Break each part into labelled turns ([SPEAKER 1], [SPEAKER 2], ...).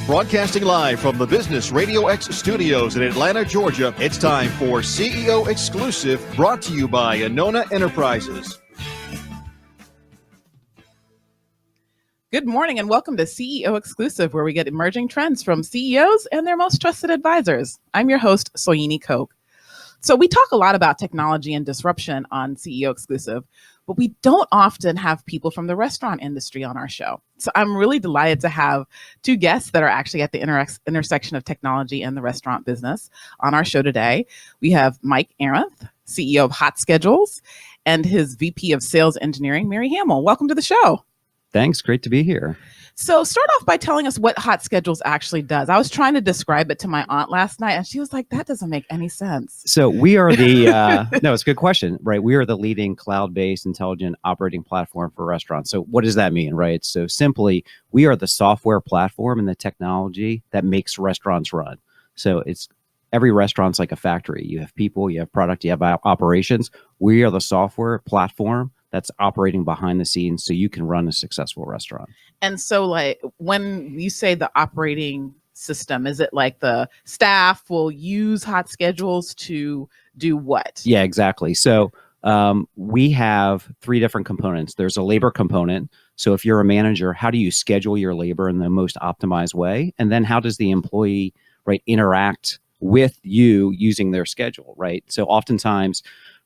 [SPEAKER 1] Broadcasting live from the Business Radio X studios in Atlanta, Georgia, it's time for CEO Exclusive, brought to you by Anona Enterprises.
[SPEAKER 2] Good morning and welcome to CEO Exclusive, where we get emerging trends from CEOs and their most trusted advisors. I'm your host, Soyini Koch. So we talk a lot about technology and disruption on CEO Exclusive, but we don't often have people from the restaurant industry on our show. So I'm really delighted to have two guests that are actually at the intersection of technology and the restaurant business on our show today. We have Mike Arenth, CEO of HotSchedules, and his VP of Sales Engineering, Mary Hamill. Welcome to the show.
[SPEAKER 3] Thanks. Great to be here.
[SPEAKER 2] So start off by telling us what HotSchedules actually does. I was trying to describe it to my aunt last night, and she was like, that doesn't make any sense.
[SPEAKER 3] So we are the, no, it's a good question, right? We are the leading cloud-based intelligent operating platform for restaurants. So what does that mean, right? So simply, we are the software platform and the technology that makes restaurants run. So it's every restaurant's like a factory. You have people, you have product, you have operations. We are the software platform that's operating behind the scenes so you can run a successful restaurant.
[SPEAKER 2] And so like when you say the operating system, is it like the staff will use HotSchedules to do what?
[SPEAKER 3] Yeah, exactly. So we have three different components. There's a labor component. So if you're a manager, how do you schedule your labor in the most optimized way? And then how does the employee, right, interact with you using their schedule, right? So oftentimes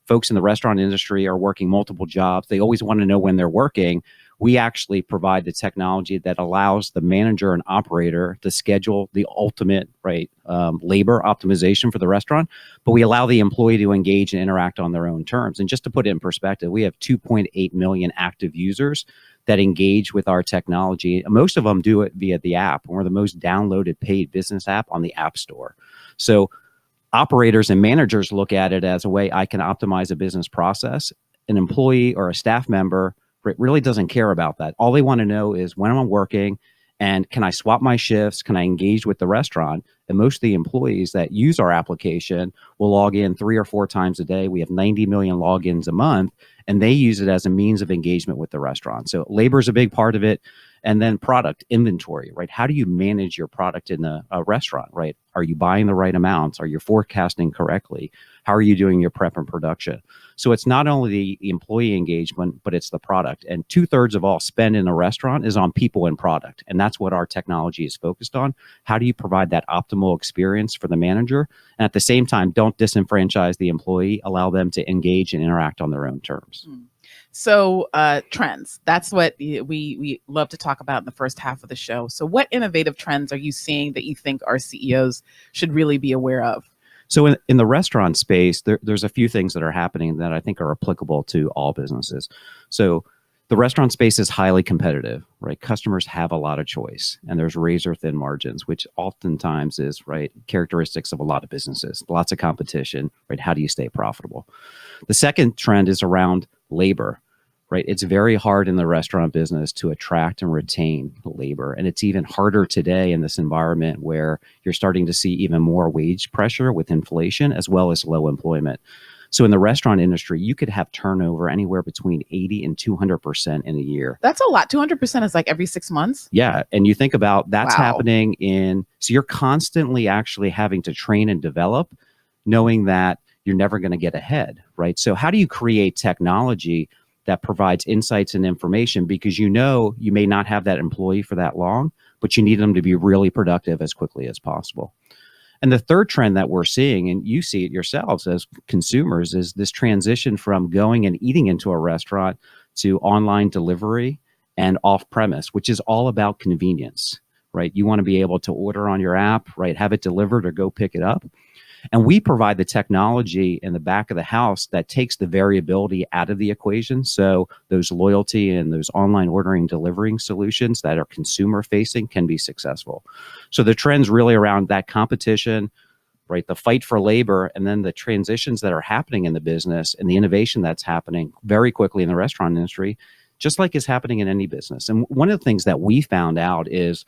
[SPEAKER 3] folks in the restaurant industry are working multiple jobs. They always want to know when they're working. We actually provide the technology that allows the manager and operator to schedule the ultimate, right, labor optimization for the restaurant, but we allow the employee to engage and interact on their own terms. And just to put it in perspective, we have 2.8 million active users that engage with our technology. Most of them do it via the app. We're the most downloaded paid business app on the App Store. So operators and managers look at it as a way I can optimize a business process. An employee or a staff member really doesn't care about that. All they want to know is when I'm working and can I swap my shifts? Can I engage with the restaurant? And most of the employees that use our application will log in 3 or 4 times a day. We have 90 million logins a month, and they use it as a means of engagement with the restaurant. So labor is a big part of it. And then product inventory, right? How do you manage your product in a restaurant, right? Are you buying the right amounts? Are you forecasting correctly? How are you doing your prep and production? So it's not only the employee engagement, but it's the product. And 2/3 of all spend in a restaurant is on people and product. And that's what our technology is focused on. How do you provide that optimal experience for the manager? And at the same time, don't disenfranchise the employee, allow them to engage and interact on their own terms.
[SPEAKER 2] So trends, that's what we love to talk about in the first half of the show. So what innovative trends are you seeing that you think our CEOs should really be aware of?
[SPEAKER 3] So in the restaurant space, there's a few things that are happening that I think are applicable to all businesses. So the restaurant space is highly competitive, right? Customers have a lot of choice, and there's razor thin margins, which oftentimes is, right, characteristics of a lot of businesses. Lots of competition, right? How do you stay profitable? The second trend is around labor, right? It's very hard in the restaurant business to attract and retain labor. And it's even harder today in this environment where you're starting to see even more wage pressure with inflation as well as low employment. So in the restaurant industry, you could have turnover anywhere between 80 and 200% in a year.
[SPEAKER 2] That's a lot. 200% is like every 6 months.
[SPEAKER 3] Yeah. And you think about that's
[SPEAKER 2] Wow.
[SPEAKER 3] happening so you're constantly actually having to train and develop, knowing that you're never going to get ahead, right? So how do you create technology that provides insights and information? Because you may not have that employee for that long, but you need them to be really productive as quickly as possible. And the third trend that we're seeing, and you see it yourselves as consumers, is this transition from going and eating into a restaurant to online delivery and off-premise, which is all about convenience, right? You want to be able to order on your app, right? Have it delivered or go pick it up. And we provide the technology in the back of the house that takes the variability out of the equation. So those loyalty and those online ordering delivering solutions that are consumer facing can be successful. So the trends really around that competition, right? The fight for labor, and then the transitions that are happening in the business and the innovation that's happening very quickly in the restaurant industry, just like is happening in any business. And one of the things that we found out is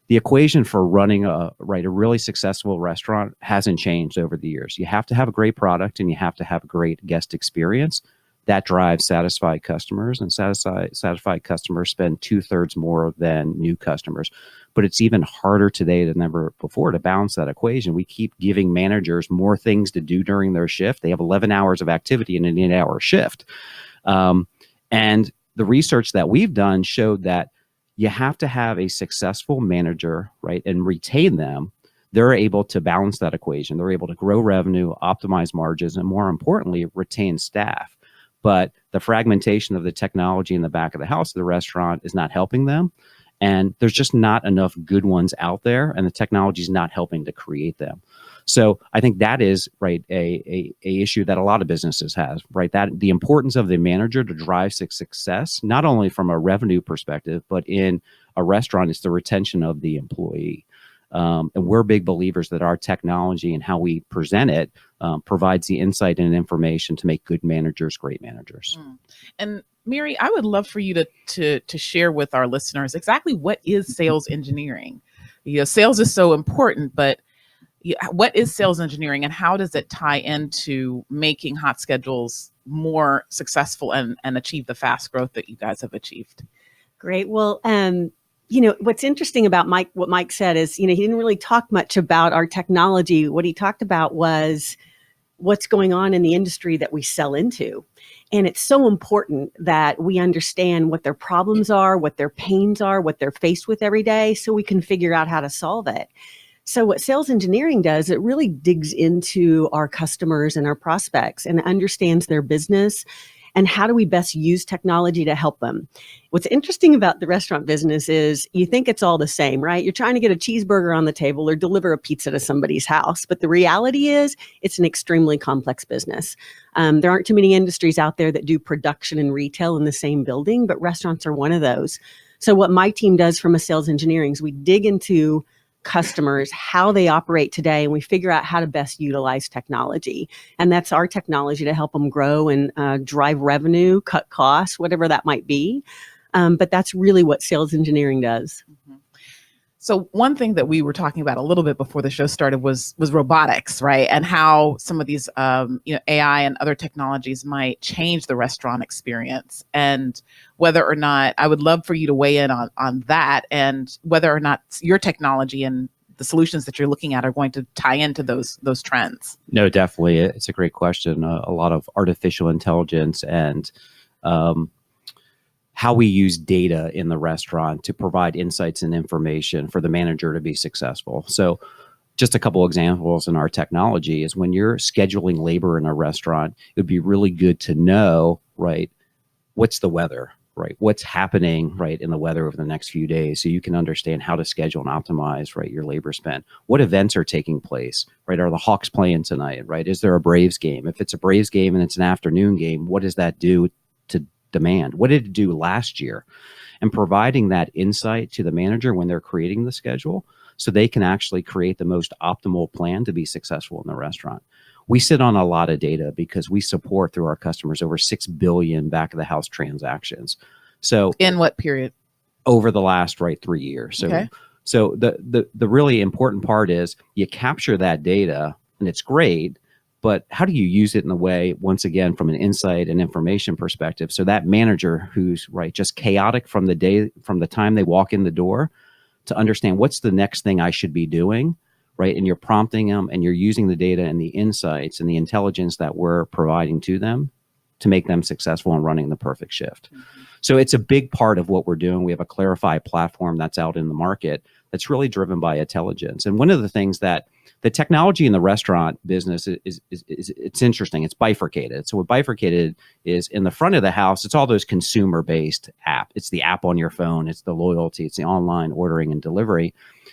[SPEAKER 3] the equation for running a really successful restaurant hasn't changed over the years. You have to have a great product and you have to have a great guest experience, that drives satisfied customers, and satisfied customers spend 2/3 more than new customers. But it's even harder today than ever before to balance that equation. We keep giving managers more things to do during their shift. They have 11 hours of activity in an 8-hour shift. And the research that we've done showed that you have to have a successful manager, right, and retain them. They're able to balance that equation. They're able to grow revenue, optimize margins, and more importantly, retain staff. But the fragmentation of the technology in the back of the house of the restaurant is not helping them. And there's just not enough good ones out there, and the technology is not helping to create them. So I think that is, right, a issue that a lot of businesses have, right? That the importance of the manager to drive success, not only from a revenue perspective, but in a restaurant, is the retention of the employee. And we're big believers that our technology and how we present it provides the insight and information to make good managers great managers.
[SPEAKER 2] And Mary, I would love for you to share with our listeners exactly what is sales engineering. Sales is so important, but what is sales engineering, and how does it tie into making HotSchedules more successful and achieve the fast growth that you guys have achieved?
[SPEAKER 4] Great. Well, what's interesting about what Mike said is, he didn't really talk much about our technology. What he talked about was what's going on in the industry that we sell into. And it's so important that we understand what their problems are, what their pains are, what they're faced with every day, so we can figure out how to solve it. So what sales engineering does, it really digs into our customers and our prospects and understands their business and how do we best use technology to help them. What's interesting about the restaurant business is you think it's all the same, right? You're trying to get a cheeseburger on the table or deliver a pizza to somebody's house. But the reality is it's an extremely complex business. There aren't too many industries out there that do production and retail in the same building, but restaurants are one of those. So what my team does from a sales engineering is we dig into customers, how they operate today, and we figure out how to best utilize technology. And that's our technology to help them grow and drive revenue, cut costs, whatever that might be. But that's really what sales engineering does.
[SPEAKER 2] Mm-hmm. So one thing that we were talking about a little bit before the show started was robotics, right? And how some of these AI and other technologies might change the restaurant experience, and whether or not, I would love for you to weigh in on that, and whether or not your technology and the solutions that you're looking at are going to tie into those trends.
[SPEAKER 3] No, definitely. It's a great question. A lot of artificial intelligence and how we use data in the restaurant to provide insights and information for the manager to be successful. So just a couple of examples in our technology is when you're scheduling labor in a restaurant, it would be really good to know, right, what's the weather, right? What's happening, right, in the weather over the next few days, so you can understand how to schedule and optimize, right, your labor spend. What events are taking place, right? Are the Hawks playing tonight, right? Is there a Braves game? If it's a Braves game and it's an afternoon game, what does that do to demand? What did it do last year? And providing that insight to the manager when they're creating the schedule, so they can actually create the most optimal plan to be successful in the restaurant. We sit on a lot of data because we support through our customers over 6 billion back of the house transactions. So
[SPEAKER 2] in what period?
[SPEAKER 3] Over the last 3 years. So,
[SPEAKER 2] okay.
[SPEAKER 3] So the really important part is you capture that data, and it's great, but how do you use it in the way, once again, from an insight and information perspective, so that manager who's just chaotic from the time they walk in the door, to understand what's the next thing I should be doing, right? And you're prompting them, and you're using the data and the insights and the intelligence that we're providing to them to make them successful in running the perfect shift. Mm-hmm. So it's a big part of what we're doing. We have a Clarify platform that's out in the market that's really driven by intelligence. And one of the things that the technology in the restaurant business is it's interesting. It's bifurcated. So what bifurcated is, in the front of the house, it's all those consumer-based app. It's the app on your phone. It's the loyalty. It's the online ordering and delivery.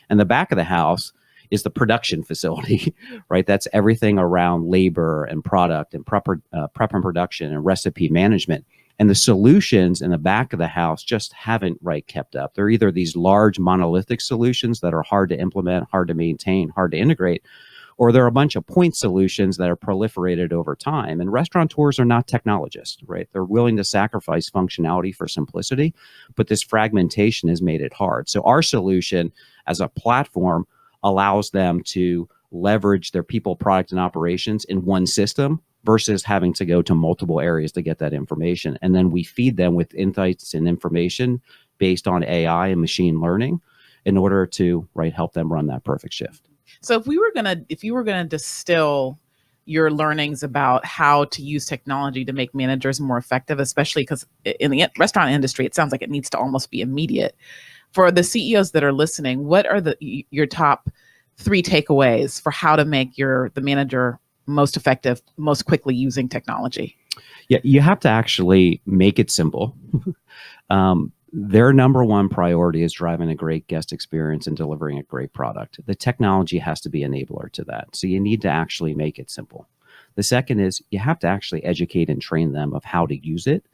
[SPEAKER 3] And the back of the house is the production facility, right? That's everything around labor and product and prep and production and recipe management. And the solutions in the back of the house just haven't kept up. They're either these large monolithic solutions that are hard to implement, hard to maintain, hard to integrate, or there are a bunch of point solutions that are proliferated over time. And restaurateurs are not technologists, right? They're willing to sacrifice functionality for simplicity, but this fragmentation has made it hard. So our solution as a platform allows them to leverage their people, product, and operations in one system, versus having to go to multiple areas to get that information. And then we feed them with insights and information based on AI and machine learning in order to help them run that perfect shift.
[SPEAKER 2] So if you were gonna distill your learnings about how to use technology to make managers more effective, especially because in the restaurant industry, it sounds like it needs to almost be immediate. For the CEOs that are listening, what are your top 3 takeaways for how to make the manager most effective, most quickly using technology?
[SPEAKER 3] Yeah, you have to actually make it simple. Their number one priority is driving a great guest experience and delivering a great product. The technology has to be an enabler to that. So you need to actually make it simple. The second is you have to actually educate and train them of how to use it.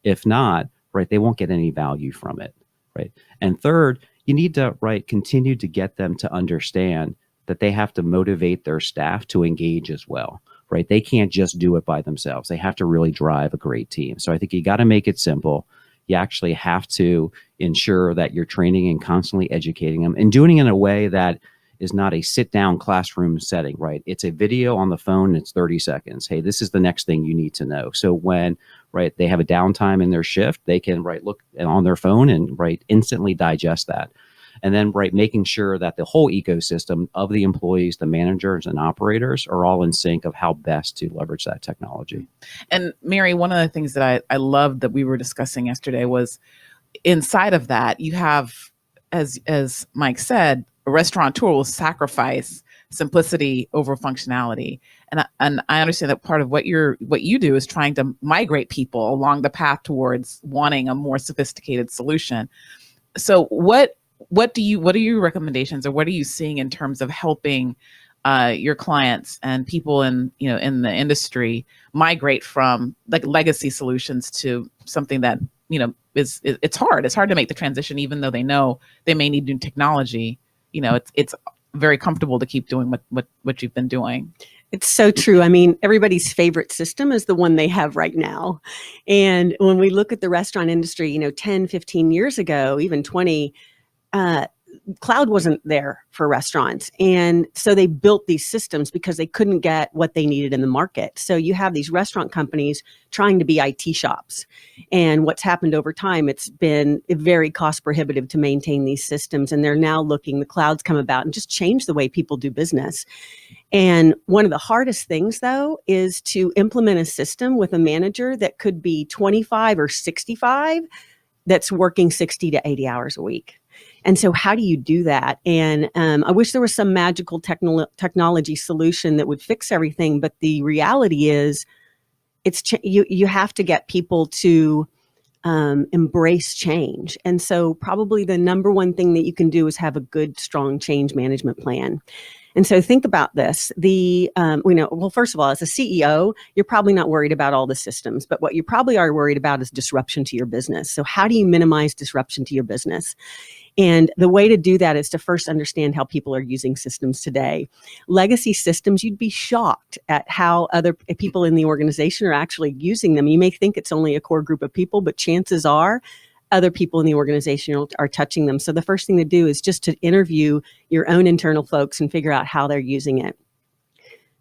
[SPEAKER 3] If not, they won't get any value from it, right? And third, you need to, continue to get them to understand that they have to motivate their staff to engage as well, right? They can't just do it by themselves. They have to really drive a great team. So I think you got to make it simple. You actually have to ensure that you're training and constantly educating them and doing it in a way that is not a sit-down classroom setting, right? It's a video on the phone. It's 30 seconds. Hey, this is the next thing you need to know. So when, they have a downtime in their shift, they can, look on their phone and, instantly digest that. And then, making sure that the whole ecosystem of the employees, the managers and operators are all in sync of how best to leverage that technology.
[SPEAKER 2] And Mary, one of the things that I loved that we were discussing yesterday was inside of that, you have, as Mike said, a restaurateur will sacrifice simplicity over functionality. And I understand that part of what you do is trying to migrate people along the path towards wanting a more sophisticated solution. So what are your recommendations, or what are you seeing in terms of helping your clients and people in the industry migrate from legacy solutions to something that it's hard to make the transition, even though they know they may need new technology. It's very comfortable to keep doing what you've been doing.
[SPEAKER 4] It's so true. I mean, everybody's favorite system is the one they have right now. And when we look at the restaurant industry, 10, 15 years ago, even 20, cloud wasn't there for restaurants. And so they built these systems because they couldn't get what they needed in the market. So you have these restaurant companies trying to be IT shops. And what's happened over time, it's been very cost prohibitive to maintain these systems. And they're now the clouds come about and just change the way people do business. And one of the hardest things, though, is to implement a system with a manager that could be 25 or 65 that's working 60 to 80 hours a week. And so how do you do that? And I wish there was some magical technology solution that would fix everything. But the reality is you have to get people to embrace change. And so probably the number one thing that you can do is have a good, strong change management plan. And so think about this. First of all, as a CEO, you're probably not worried about all the systems, but what you probably are worried about is disruption to your business. So how do you minimize disruption to your business? And the way to do that is to first understand how people are using systems today. Legacy systems, you'd be shocked at how other people in the organization are actually using them. You may think it's only a core group of people, but chances are other people in the organization are touching them. So the first thing to do is just to interview your own internal folks and figure out how they're using it.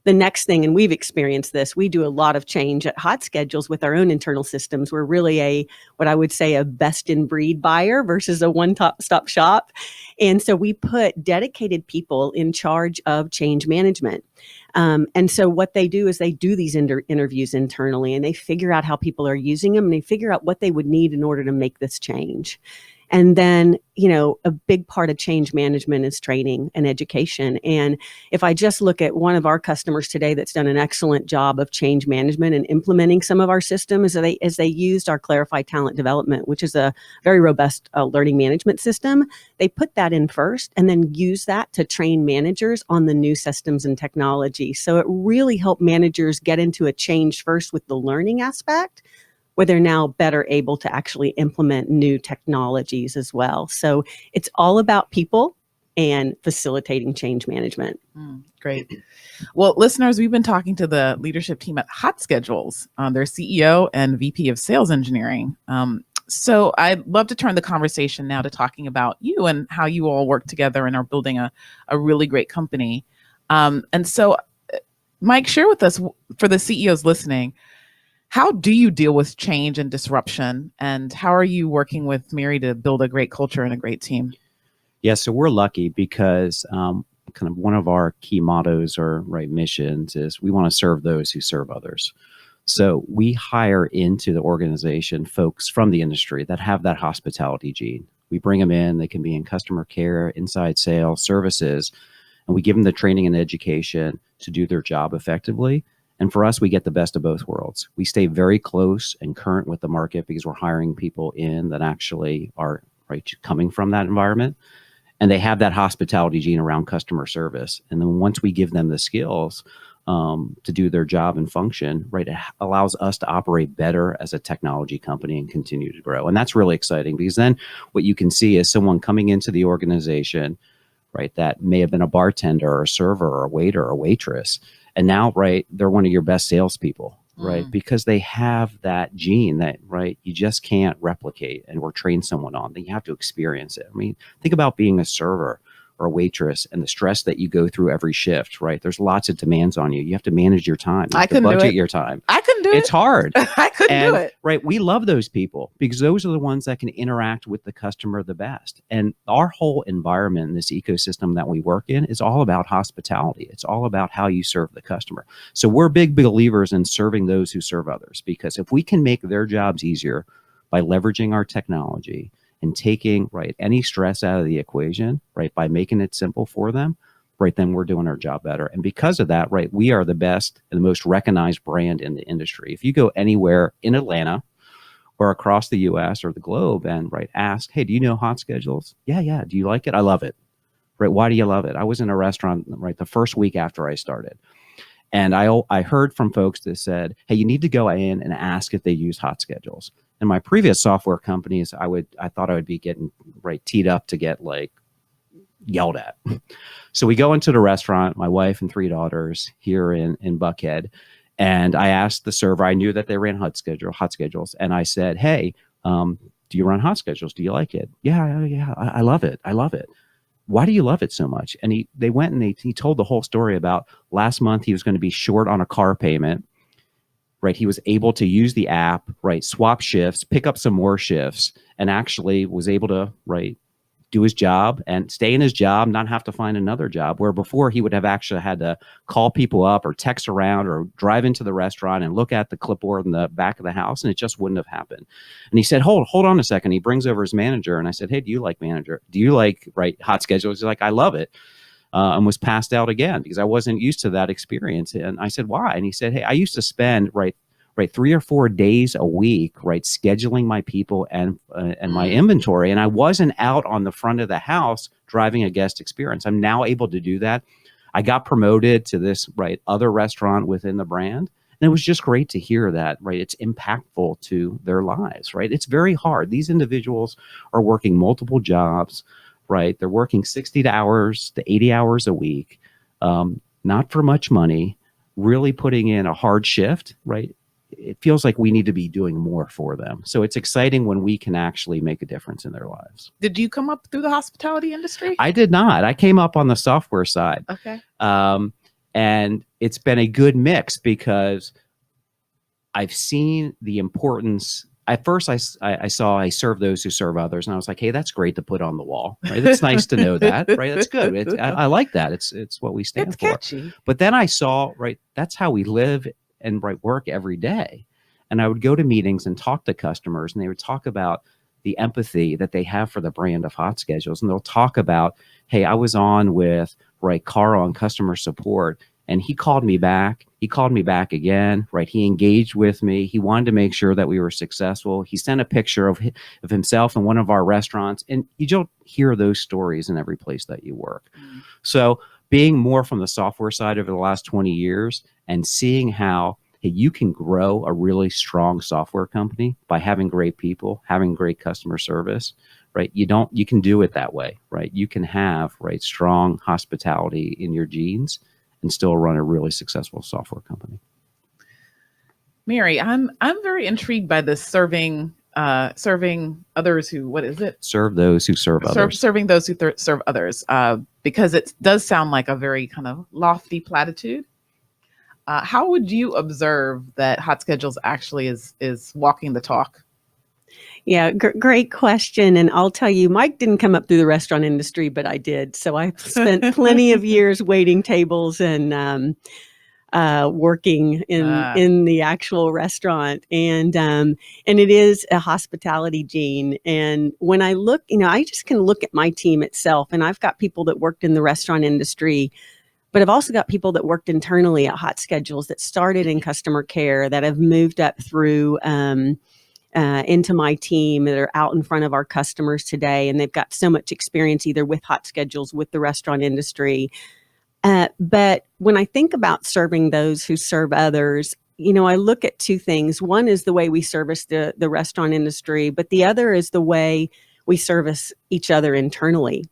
[SPEAKER 4] The next thing, and we've experienced this, we do a lot of change at HotSchedules with our own internal systems. We're really what I would say a best in breed buyer versus a one-stop shop. And so we put dedicated people in charge of change management. And so what they do is they do these interviews internally, and they figure out how people are using them, and they figure out what they would need in order to make this change. And then, a big part of change management is training and education. And if I just look at one of our customers today that's done an excellent job of change management and implementing some of our systems, as they used our Clarify Talent Development, which is a very robust learning management system, they put that in first and then use that to train managers on the new systems and technology. So it really helped managers get into a change first with the learning aspect, where they're now better able to actually implement new technologies as well. So it's all about people and facilitating change management.
[SPEAKER 2] Great. Well, listeners, we've been talking to the leadership team at HotSchedules, their CEO and VP of Sales Engineering. So I'd love to turn the conversation now to talking about you and how you all work together and are building a really great company. And so Mike, share with us, for the CEOs listening, how do you deal with change and disruption? And how are you working with Mary to build a great culture and a great team?
[SPEAKER 3] Yeah, so we're lucky because kind of one of our key mottos or missions is we want to serve those who serve others. So we hire into the organization folks from the industry that have that hospitality gene. We bring them in. They can be in customer care, inside sales, services, and we give them the training and education to do their job effectively. And for us, we get the best of both worlds. We stay very close and current with the market because we're hiring people in that actually are coming from that environment. And they have that hospitality gene around customer service. And then once we give them the skills to do their job and function, it allows us to operate better as a technology company and continue to grow. And that's really exciting because then what you can see is someone coming into the organization, that may have been a bartender or a server or a waiter or a waitress. And now, they're one of your best salespeople, because they have that gene that, you just can't replicate or train someone on. That you have to experience it. I mean, think about being a server or a waitress and the stress that you go through every shift, There's lots of demands on you. You have to manage your time. You have to budget your time.
[SPEAKER 2] I couldn't do it.
[SPEAKER 3] It's hard.
[SPEAKER 2] I couldn't do it.
[SPEAKER 3] We love those people because those are the ones that can interact with the customer the best. And our whole environment, this ecosystem that we work in, is all about hospitality. It's all about how you serve the customer. So we're big believers in serving those who serve others, because if we can make their jobs easier by leveraging our technology and taking any stress out of the equation, by making it simple for them, then we're doing our job better. And because of that, we are the best and the most recognized brand in the industry. If you go anywhere in Atlanta or across the US or the globe and ask, hey, do you know HotSchedules? Yeah. Do you like it? I love it. Why do you love it? I was in a restaurant the first week after I started. And I heard from folks that said, hey, you need to go in and ask if they use HotSchedules. In my previous software companies, I thought I would be getting teed up to get yelled at. So we go into the restaurant, my wife and 3 daughters here in Buckhead, and I asked the server. I knew that they ran HotSchedules, and I said, hey, do you run HotSchedules? Do you like it? Yeah, I love it. Why do you love it so much? And they went and he told the whole story about last month he was going to be short on a car payment. He was able to use the app, swap shifts, pick up some more shifts, and actually was able to, do his job and stay in his job, not have to find another job, where before he would have actually had to call people up or text around or drive into the restaurant and look at the clipboard in the back of the house, and it just wouldn't have happened. And he said, hold on a second. He brings over his manager, and I said, hey, do you like HotSchedules? He's like, I love it. And was passed out again because I wasn't used to that experience. And I said, why? And he said, hey, I used to spend 3 or 4 days a week, scheduling my people and my inventory. And I wasn't out on the front of the house driving a guest experience. I'm now able to do that. I got promoted to this other restaurant within the brand. And it was just great to hear that, it's impactful to their lives, It's very hard. These individuals are working multiple jobs, They're working 60 hours to 80 hours a week, not for much money, really putting in a hard shift, It feels like we need to be doing more for them. So it's exciting when we can actually make a difference in their lives.
[SPEAKER 2] Did you come up through the hospitality industry?
[SPEAKER 3] I did not. I came up on the software side.
[SPEAKER 2] Okay.
[SPEAKER 3] And it's been a good mix because I've seen the importance. At first, I saw I serve those who serve others, and I was like, hey, that's great to put on the wall. It's nice to know that. That's good. I like that. It's what we stand for.
[SPEAKER 2] Catchy.
[SPEAKER 3] But then I saw, that's how we live and work every day. And I would go to meetings and talk to customers, and they would talk about the empathy that they have for the brand of HotSchedules. And they'll talk about, hey, I was on with Carl on customer support, and he called me back. He called me back again, He engaged with me. He wanted to make sure that we were successful. He sent a picture of himself in one of our restaurants. And you don't hear those stories in every place that you work. Mm. So being more from the software side over the last 20 years and seeing how you can grow a really strong software company by having great people, having great customer service, You can do it that way, You can have, strong hospitality in your genes and still run a really successful software company.
[SPEAKER 2] Mary, I'm very intrigued by this serving others who, what is it?
[SPEAKER 3] Serve those who serve others.
[SPEAKER 2] Serving those who serve others, because it does sound like a very kind of lofty platitude. How would you observe that HotSchedules actually is walking the talk?
[SPEAKER 4] Yeah, great question. And I'll tell you, Mike didn't come up through the restaurant industry, but I did. So I spent plenty of years waiting tables and working in the actual restaurant, and it is a hospitality gene. And when I look, I just can look at my team itself, and I've got people that worked in the restaurant industry, but I've also got people that worked internally at HotSchedules that started in customer care that have moved up through into my team, that are out in front of our customers today, and they've got so much experience either with HotSchedules, with the restaurant industry. But when I think about serving those who serve others, I look at two things. One is the way we service the restaurant industry, but the other is the way we service each other internally.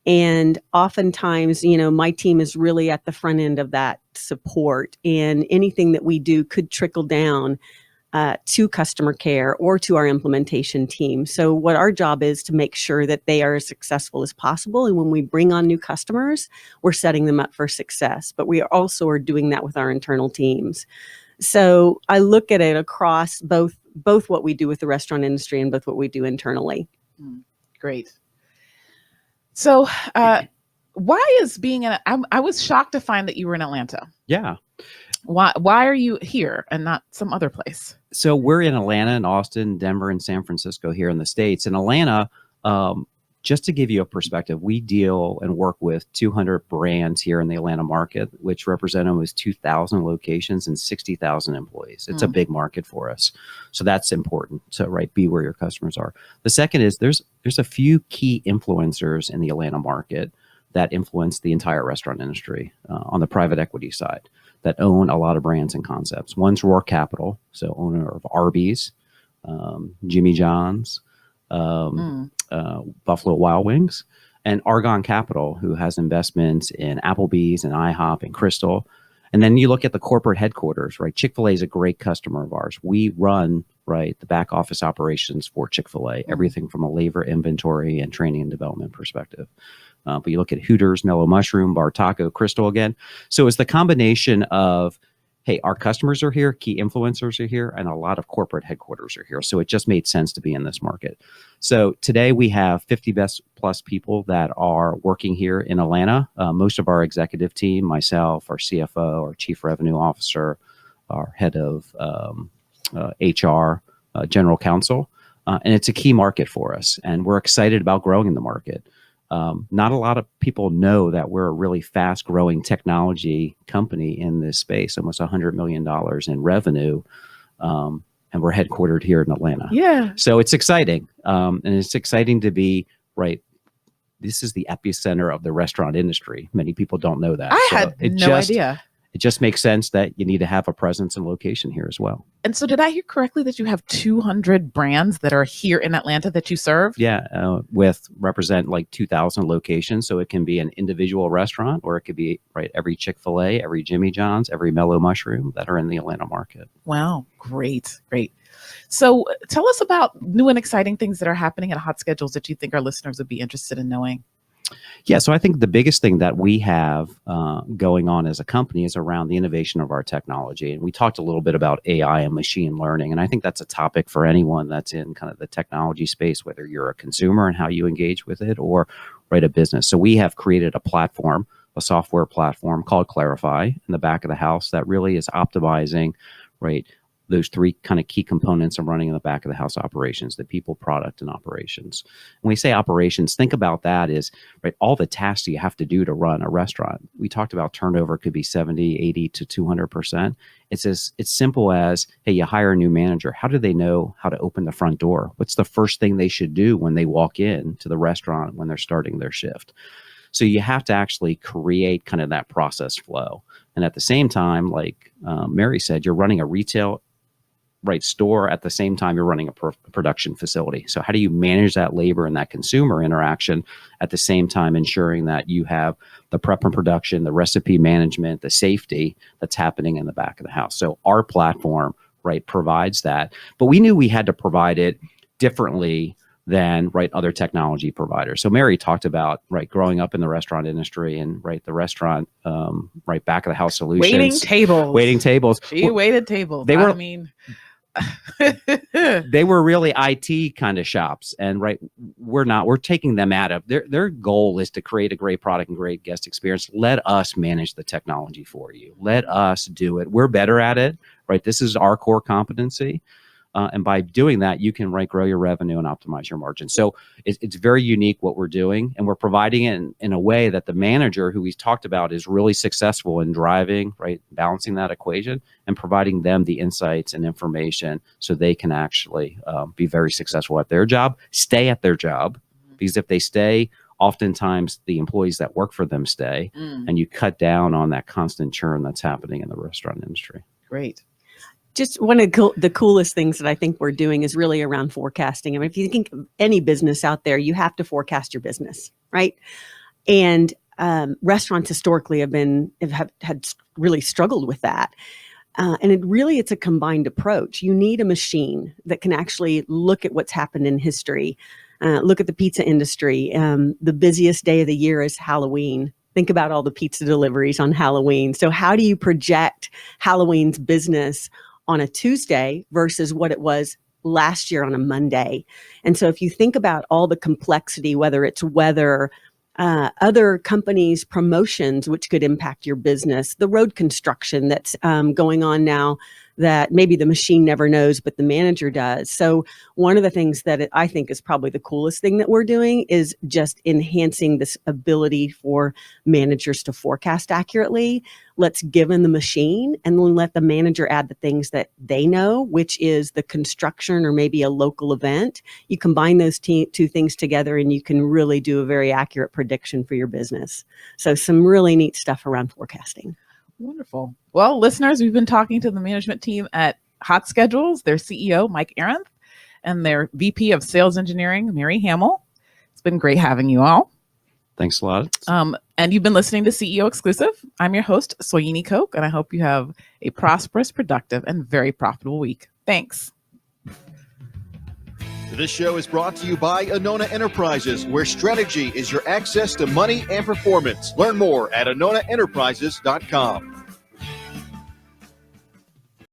[SPEAKER 4] And oftentimes, my team is really at the front end of that support, and anything that we do could trickle down to customer care or to our implementation team. So what our job is to make sure that they are as successful as possible. And when we bring on new customers, we're setting them up for success. But we also are doing that with our internal teams. So I look at it across both what we do with the restaurant industry and both what we do internally.
[SPEAKER 2] Great. So why is being in I was shocked to find that you were in Atlanta.
[SPEAKER 3] Yeah.
[SPEAKER 2] Why are you here and not some other place?
[SPEAKER 3] So we're in Atlanta and Austin, Denver, and San Francisco here in the States. In Atlanta, just to give you a perspective, we deal and work with 200 brands here in the Atlanta market, which represent almost 2,000 locations and 60,000 employees. It's a big market for us. So that's important to be where your customers are. The second is there's a few key influencers in the Atlanta market that influence the entire restaurant industry on the private equity side, that own a lot of brands and concepts. One's Roar Capital, so owner of Arby's, Jimmy John's, Buffalo Wild Wings, and Argonne Capital, who has investments in Applebee's and IHOP and Crystal. And then you look at the corporate headquarters, right? Chick-fil-A is a great customer of ours. We run, the back office operations for Chick-fil-A, everything from a labor, inventory, and training and development perspective. But you look at Hooters, Mellow Mushroom, Bar Taco, Crystal again. So it's the combination of, hey, our customers are here, key influencers are here, and a lot of corporate headquarters are here. So it just made sense to be in this market. So today we have 50 best plus people that are working here in Atlanta. Most of our executive team, myself, our CFO, our chief revenue officer, our head of HR, general counsel. And it's a key market for us. And we're excited about growing in the market. Not a lot of people know that we're a really fast growing technology company in this space, almost $100 million in revenue. And we're headquartered here in Atlanta.
[SPEAKER 2] Yeah.
[SPEAKER 3] So it's exciting. And it's exciting to be, this is the epicenter of the restaurant industry. Many people don't know that.
[SPEAKER 2] I had no idea.
[SPEAKER 3] It just makes sense that you need to have a presence and location here as well.
[SPEAKER 2] And so did I hear correctly that you have 200 brands that are here in Atlanta that you serve?
[SPEAKER 3] Yeah, represent 2,000 locations. So it can be an individual restaurant, or it could be every Chick-fil-A, every Jimmy John's, every Mellow Mushroom that are in the Atlanta market.
[SPEAKER 2] Wow, great. So tell us about new and exciting things that are happening at HotSchedules that you think our listeners would be interested in knowing.
[SPEAKER 3] Yeah, so I think the biggest thing that we have going on as a company is around the innovation of our technology. And we talked a little bit about AI and machine learning. And I think that's a topic for anyone that's in kind of the technology space, whether you're a consumer and how you engage with it, or a business. So we have created a platform, a software platform called Clarify in the back of the house that really is optimizing, those three kind of key components of running in the back of the house operations: the people, product, and operations. When we say operations, think about that is all the tasks you have to do to run a restaurant. We talked about turnover could be 70, 80 to 200%. It's simple as, hey, you hire a new manager. How do they know how to open the front door? What's the first thing they should do when they walk in to the restaurant when they're starting their shift? So you have to actually create kind of that process flow. And at the same time, like Mary said, you're running a retail store at the same time you're running a production facility. So how do you manage that labor and that consumer interaction at the same time, ensuring that you have the prep and production, the recipe management, the safety that's happening in the back of the house? So our platform provides that, but we knew we had to provide it differently than other technology providers. So Mary talked about growing up in the restaurant industry and the restaurant back of the house solutions, waiting tables.
[SPEAKER 2] She waited tables.
[SPEAKER 3] They were really IT kind of shops, and we're taking them out of their goal is to create a great product and great guest experience. Let us manage the technology for you. Let us do it. We're better at it, This is our core competency. And by doing that, you can grow your revenue and optimize your margin. So it's very unique what we're doing, and we're providing it in a way that the manager who we talked about is really successful in driving, balancing that equation and providing them the insights and information so they can actually be very successful at their job, stay at their job, because if they stay, oftentimes the employees that work for them stay, and you cut down on that constant churn that's happening in the restaurant industry.
[SPEAKER 2] Great.
[SPEAKER 4] Just one of the coolest things that I think we're doing is really around forecasting. I mean, if you think of any business out there, you have to forecast your business, right? And restaurants historically have had really struggled with that. And it's a combined approach. You need a machine that can actually look at what's happened in history. Look at the pizza industry. The busiest day of the year is Halloween. Think about all the pizza deliveries on Halloween. So how do you project Halloween's business on a Tuesday versus what it was last year on a Monday? And so if you think about all the complexity, whether it's weather, other companies' promotions, which could impact your business, the road construction that's going on now that maybe the machine never knows, but the manager does. So one of the things that I think is probably the coolest thing that we're doing is just enhancing this ability for managers to forecast accurately. Let's give them the machine and then let the manager add the things that they know, which is the construction or maybe a local event. You combine those two things together and you can really do a very accurate prediction for your business. So some really neat stuff around forecasting.
[SPEAKER 2] Wonderful. Well, listeners, we've been talking to the management team at HotSchedules, their CEO, Mike Arenth, and their VP of Sales Engineering, Mary Hamill. It's been great having you all.
[SPEAKER 3] Thanks a lot.
[SPEAKER 2] And you've been listening to CEO Exclusive. I'm your host, Soyini Koch, and I hope you have a prosperous, productive, and very profitable week. Thanks.
[SPEAKER 1] This show is brought to you by Anona Enterprises, where strategy is your access to money and performance. Learn more at AnonaEnterprises.com.